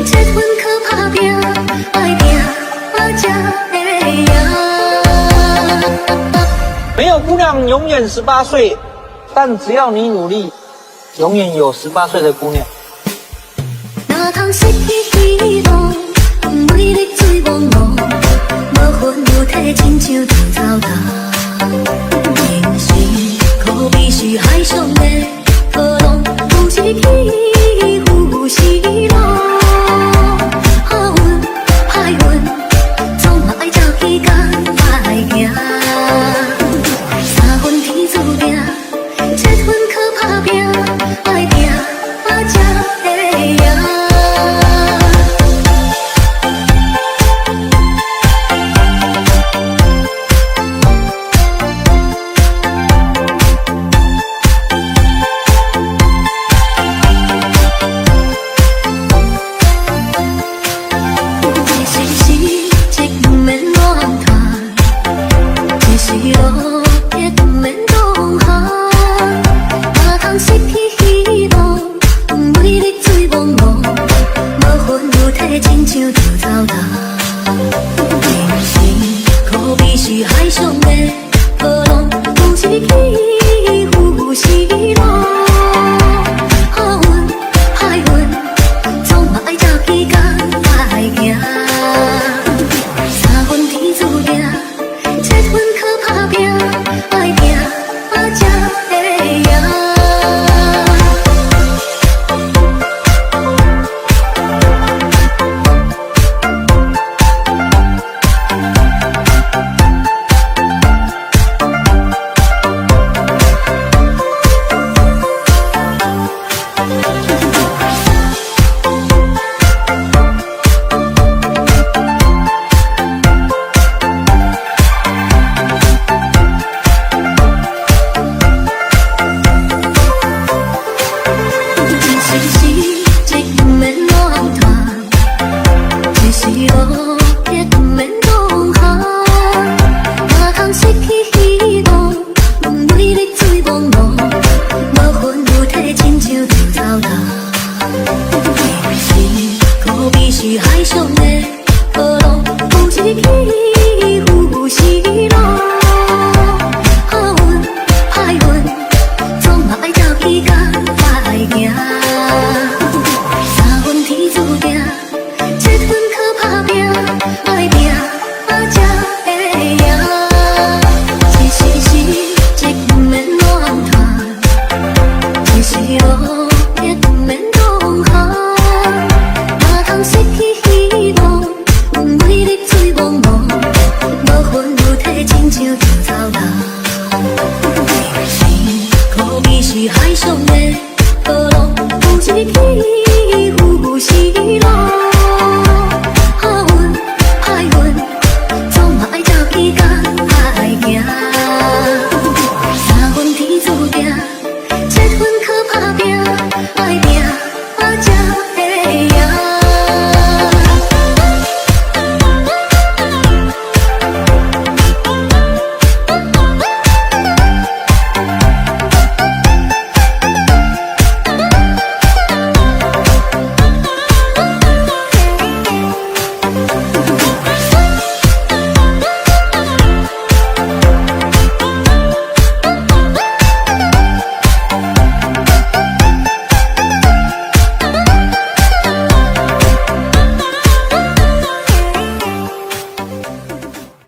结婚可打拼，爱拼才会赢。没有姑娘永远18岁，但只要你努力，永远有18岁的姑娘。哪通失去希望，美丽水茫茫，无魂无体，亲像稻草干。人生可比是海上的波浪，有时起，有时落。好运歹运，总嘛爱照起工来行。三分天注定，结婚可打拼，爱拼才会赢。亲像稻草干，人生可比是海上的波浪，有时起，有时落。好运歹运，总嘛爱照起工来行。三分天注定，结婚可打拼，爱拼才会赢。是海上的波浪，有时起，有时落。好运歹运，总嘛爱照起工来行。三分天注定，结婚可打拼，爱拼才会赢。一时时，一不免乱传；一时落，也不免当下。失去希望，美丽水茫茫，无魂无体，亲像稻草干。人生可比是海上的波浪，有时起，有时落。